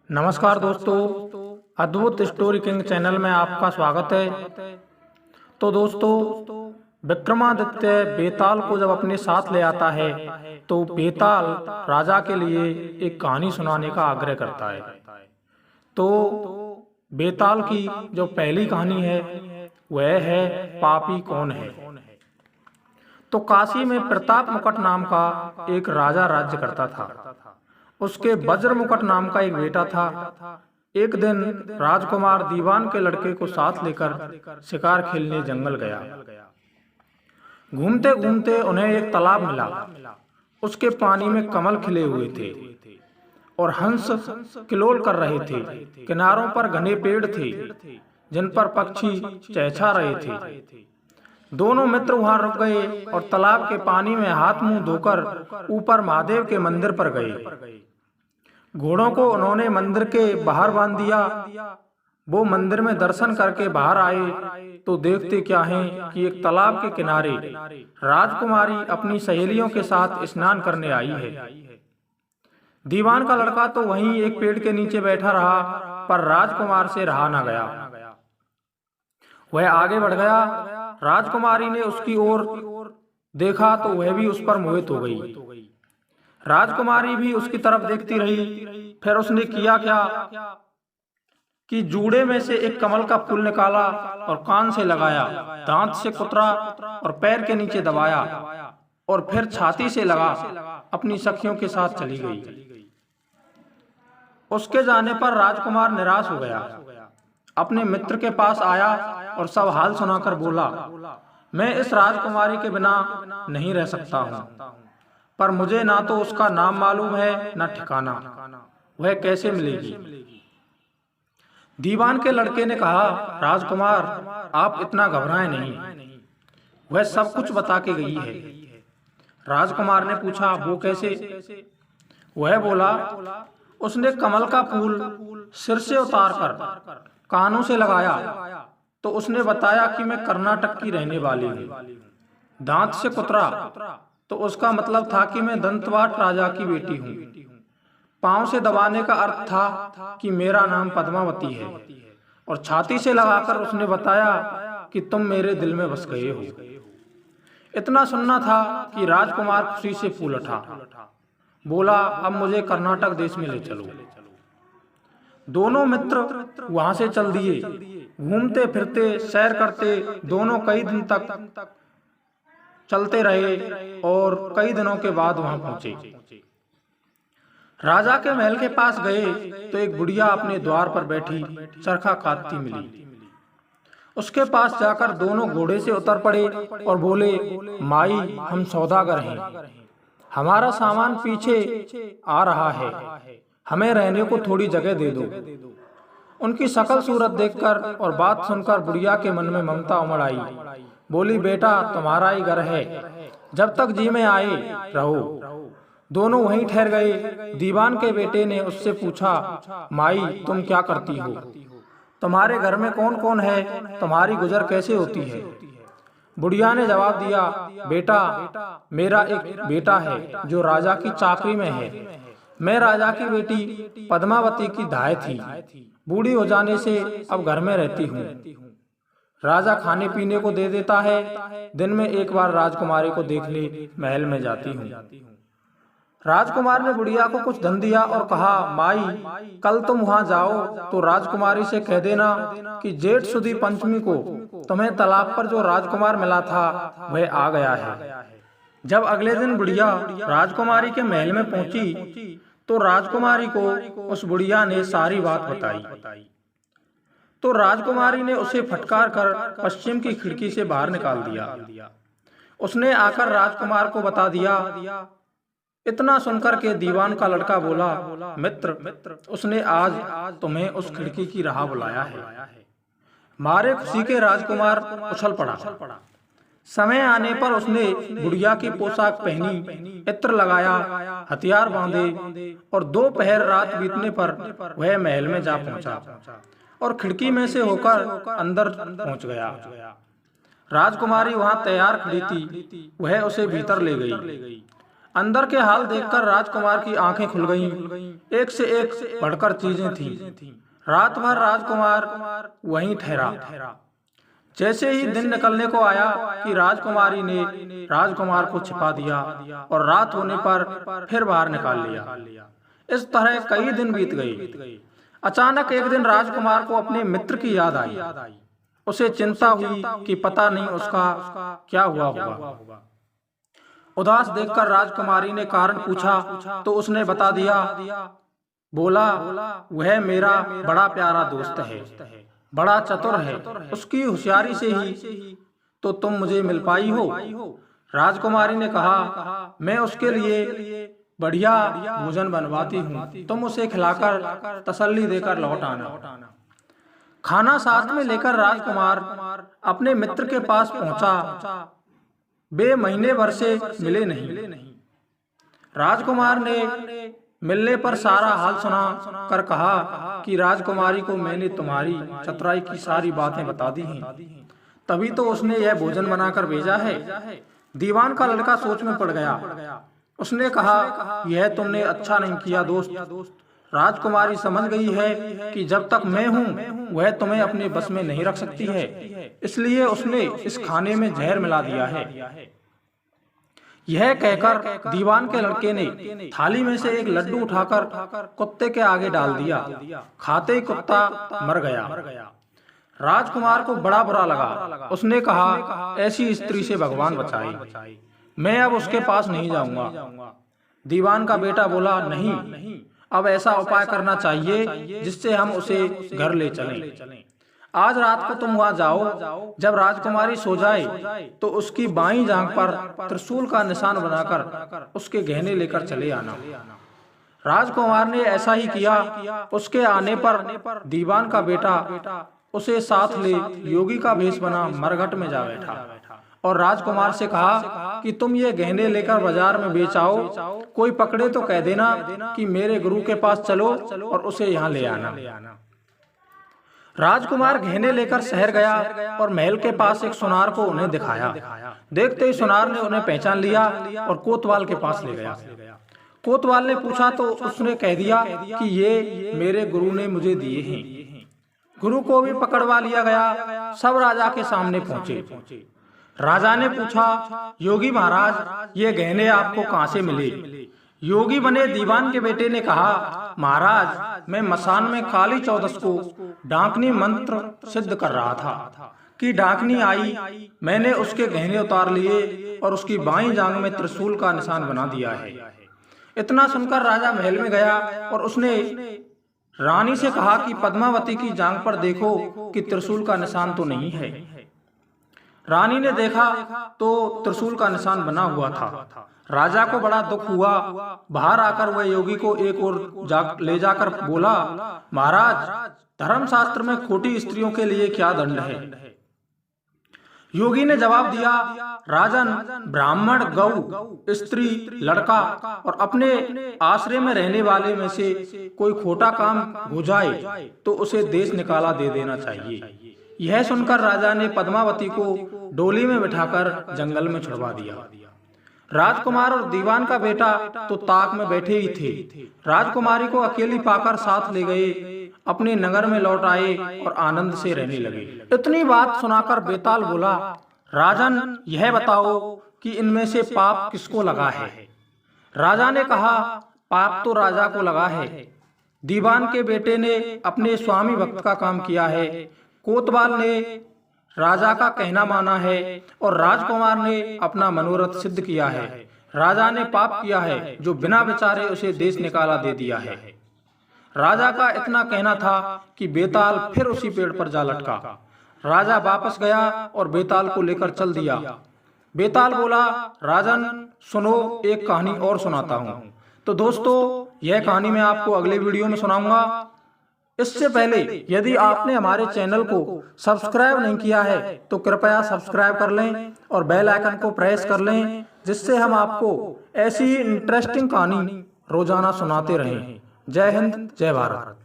नमस्कार दोस्तों, अद्भुत स्टोरी किंग चैनल में आपका स्वागत है। तो दोस्तों, विक्रमादित्य बेताल को जब अपने साथ ले आता है तो बेताल राजा के लिए एक कहानी सुनाने का आग्रह करता है। तो बेताल की जो पहली कहानी है वह है पापी कौन है। तो काशी में प्रताप मुकुट नाम का एक राजा राज्य करता था। उसके वज्र मुकुट नाम का एक बेटा था। एक दिन राजकुमार दीवान के लड़के को साथ लेकर शिकार खेलने जंगल गया। घूमते घूमते उन्हें एक तालाब मिला। उसके पानी में कमल खिले हुए थे और हंस किलोल कर रहे थे। किनारों पर घने पेड़ थे जिन पर पक्षी चहचहा रहे थे। दोनों मित्र वहां रुक गए और तालाब के पानी में हाथ मुंह धोकर ऊपर महादेव के मंदिर पर गए। घोड़ों को उन्होंने मंदिर के बाहर बांध दिया। वो मंदिर में दर्शन करके बाहर आए तो देखते क्या है कि एक तालाब के किनारे राजकुमारी अपनी सहेलियों के साथ स्नान करने आई है। दीवान का लड़का तो वहीं एक पेड़ के नीचे बैठा रहा, पर राजकुमार से रहा ना गया। वह आगे बढ़ गया। राजकुमारी ने उसकी ओर देखा तो वह भी उस पर मोहित हो गई। राजकुमारी भी उसकी तरफ देखती रही। फिर उसने किया क्या कि जूड़े में से एक कमल का फूल निकाला और कान से लगाया, दांत से कुतरा और पैर के नीचे दबाया और फिर छाती से लगा अपनी सखियों के साथ चली गई। उसके जाने पर राजकुमार निराश हो गया। अपने मित्र के पास आया और सब हाल सुनाकर बोला, मैं इस राजकुमारी के बिना नहीं रह सकता हूँ, पर मुझे ना तो उसका नाम मालूम है ना ठिकाना। वह कैसे मिलेगी? दीवान के लड़के ने कहा, राजकुमार आप इतना घबराएं नहीं, वह सब कुछ बता के गई है। राजकुमार ने पूछा, वो कैसे? वह बोला, उसने कमल का फूल सिर से उतारकर कानों से लगाया तो उसने बताया कि मैं कर्नाटक की रहने वाली हूँ। दांत से कुतरा तो उसका मतलब था कि मैं दंतवाट राजा की बेटी हूँ। पांव से दबाने का अर्थ था कि मेरा नाम पद्मावती है। और छाती से लगाकर उसने बताया कि तुम मेरे दिल में बस गए हो। इतना सुनना था कि राजकुमार खुशी से फूल उठा। बोला, अब मुझे कर्नाटक देश में ले चलो। दोनों मित्र वहां से चल दिए। घूमते फिरते सैर करते दोनों कई दिन तक चलते रहे और कई दिनों के बाद वहां पहुंचे। राजा के महल के पास गए तो एक बुढ़िया अपने द्वार पर बैठी चरखा काटती मिली। उसके पास जाकर दोनों घोड़े से उतर पड़े और बोले, माई हम सौदागर हैं, हमारा सामान पीछे आ रहा है, हमें रहने को थोड़ी जगह दे दो। उनकी शकल सूरत देखकर और बात सुनकर बुढ़िया के मन में ममता उमड़ आई। बोली, बेटा तुम्हारा ही घर है, जब तक जी में आए रहो। दोनों वहीं ठहर गए। दीवान के बेटे ने उससे पूछा, माई तुम क्या करती हो? तुम्हारे घर में कौन कौन है? तुम्हारी गुजर कैसे होती है? बुढ़िया ने जवाब दिया, बेटा मेरा एक बेटा है जो राजा की चाकरी में है। मैं राजा की बेटी पद्मावती की दाई थी। बूढ़ी हो जाने से अब घर में रहती हूँ। राजा खाने पीने को दे देता है। दिन में एक बार राजकुमारी को देखने महल में जाती हूँ। राजकुमार ने बुढ़िया को कुछ धन दिया और कहा, माई कल तुम वहां जाओ तो राजकुमारी से कह देना कि जेठ सुदी पंचमी को तुम्हें तालाब पर जो राजकुमार मिला था वह आ गया है। जब अगले दिन बुढ़िया राजकुमारी के महल में पहुंची तो राजकुमारी को उस बुढ़िया ने सारी बात बताई। तो राजकुमारी ने उसे फटकार कर पश्चिम की खिड़की से बाहर निकाल दिया। उसने आकर राजकुमार को बता दिया। इतना सुनकर के दीवान का लड़का बोला, मित्र उसने आज तुम्हें उस खिड़की की राह बुलाया है। मारे खुशी के राजकुमार उछल पड़ा। समय आने पर उसने बुढ़िया की पोशाक पहनी, इत्र लगाया, हथियार बांधे और दोपहर रात बीतने पर वह महल में जा पहुंचा और खिड़की में से होकर अंदर पहुंच गया। राजकुमारी वहां तैयार खड़ी थी, वह उसे भीतर ले गई। अंदर के हाल देखकर राजकुमार की आंखें खुल गईं। एक से एक बढ़कर चीजें थीं। रात भर राजकुमार वहीं ठहरा। जैसे ही दिन निकलने को आया कि राजकुमारी ने राजकुमार को छिपा दिया और रात होने पर फिर बाहर निकाल लिया। इस तरह कई दिन बीत गए। अचानक एक दिन राजकुमार को अपने मित्र की याद आई। उसे चिंता हुई कि पता नहीं उसका क्या हुआ होगा। उदास देखकर राजकुमारी ने कारण पूछा तो उसने बता दिया। बोला, वह मेरा बड़ा प्यारा दोस्त है, बड़ा चतुर है, उसकी होशियारी से ही तो तुम मुझे मिल पाई हो। राजकुमारी ने कहा, मैं उसके लिए बढ़िया भोजन बनवाती हूँ, तुम उसे खिलाकर तसल्ली देकर लौट आना। खाना साथ में लेकर राजकुमार अपने मित्र के पास पहुंचा। वे महीने भर से मिले नहीं। राजकुमार ने मिलने पर सारा हाल सुना कर कहा कि राजकुमारी को मैंने तुम्हारी चतुराई की सारी बातें बता दी हैं, तभी तो उसने यह भोजन बनाकर भेजा है। दीवान का लड़का सोच में पड़ गया। उसने कहा, यह तुमने अच्छा नहीं किया दोस्त। राजकुमारी समझ गई है कि जब तक मैं हूँ वह तुम्हें अपने बस में नहीं रख सकती है, इसलिए उसने इस खाने में जहर मिला दिया है। यह कहकर दीवान के लड़के ने थाली में से एक लड्डू उठाकर कुत्ते के आगे डाल दिया। खाते ही कुत्ता मर गया। राजकुमार को बड़ा बुरा लगा। उसने कहा, ऐसी स्त्री से भगवान बचाए, मैं अब उसके पास नहीं जाऊंगा। दीवान का बेटा बोला, नहीं, अब ऐसा उपाय करना चाहिए जिससे हम उसे घर ले चलें। आज रात को तुम वहां जाओ। जब राजकुमारी सो जाए तो उसकी बाईं जांघ पर त्रिशूल का निशान बनाकर उसके गहने लेकर चले आना। राजकुमार ने ऐसा ही किया। उसके आने पर दीवान का बेटा उसे साथ ले योगी का भेष बना मरघट में जा बैठा और राजकुमार से कहा कि तुम ये गहने लेकर बाजार में बेच आओ, कोई पकड़े तो कह देना कि मेरे गुरु के पास चलो और उसे यहाँ ले आना। राजकुमार गहने लेकर शहर गया और महल के पास एक सुनार को उन्हें दिखाया। देखते ही सुनार ने उन्हें पहचान लिया और कोतवाल के पास ले गया। कोतवाल ने पूछा तो उसने कह दिया कि ये मेरे गुरु ने मुझे दिए हैं। गुरु को भी पकड़वा लिया गया। सब राजा के सामने पहुंचे। राजा ने पूछा, योगी महाराज, ये गहने आपको कहां से मिले? योगी बने दीवान के बेटे ने कहा, महाराज, मैं मसान में काली चौदस को डाकनी मंत्र सिद्ध कर रहा था कि डाकनी आई। मैंने उसके गहने उतार लिए और उसकी बाईं जांघ में त्रिशूल का निशान बना दिया है। इतना सुनकर राजा महल में गया और उसने रानी से कहा कि पद्मावती की जांघ पर देखो कि त्रिशूल का निशान तो नहीं है। रानी ने देखा तो त्रिशूल का निशान बना हुआ था। राजा को बड़ा दुख हुआ। बाहर आकर वह योगी को एक ओर ले जाकर बोला, महाराज, धर्मशास्त्र में खोटी स्त्रियों के लिए क्या दंड है? योगी ने जवाब दिया, राजन, ब्राह्मण, गौ, स्त्री, लड़का और अपने आश्रय में रहने वाले में से कोई खोटा काम हो जाए तो उसे देश निकाला दे देना चाहिए। यह सुनकर राजा ने पद्मावती को डोली में बिठाकर जंगल में छुड़वा दिया। राजकुमार और दीवान का बेटा तो ताक में बैठे ही थे। राजकुमारी को अकेली पाकर साथ ले गए, अपने नगर में लौट आए और आनंद से रहने लगे। इतनी बात सुनाकर बेताल बोला, राजन, यह बताओ कि इनमें से पाप किसको लगा है? राजा ने कहा, पाप तो राजा को लगा है। दीवान के बेटे ने अपने स्वामी भक्त का काम किया है, कोतवाल ने राजा का कहना माना है और राजकुमार ने अपना मनोरथ सिद्ध किया है। राजा ने पाप किया है जो बिना विचारे उसे देश निकाला दे दिया है। राजा का इतना कहना था कि बेताल फिर उसी पेड़ पर जा लटका। राजा वापस गया और बेताल को लेकर चल दिया। बेताल बोला, राजन, सुनो, एक कहानी और सुनाता हूँ। तो दोस्तों, यह कहानी मैं आपको अगले वीडियो में सुनाऊंगा। इससे पहले यदि आपने हमारे चैनल को सब्सक्राइब नहीं किया है तो कृपया सब्सक्राइब कर लें और बेल आइकन को प्रेस कर लें, जिससे हम आपको ऐसी ही इंटरेस्टिंग कहानी रोजाना सुनाते रहें। जय हिंद, जय भारत।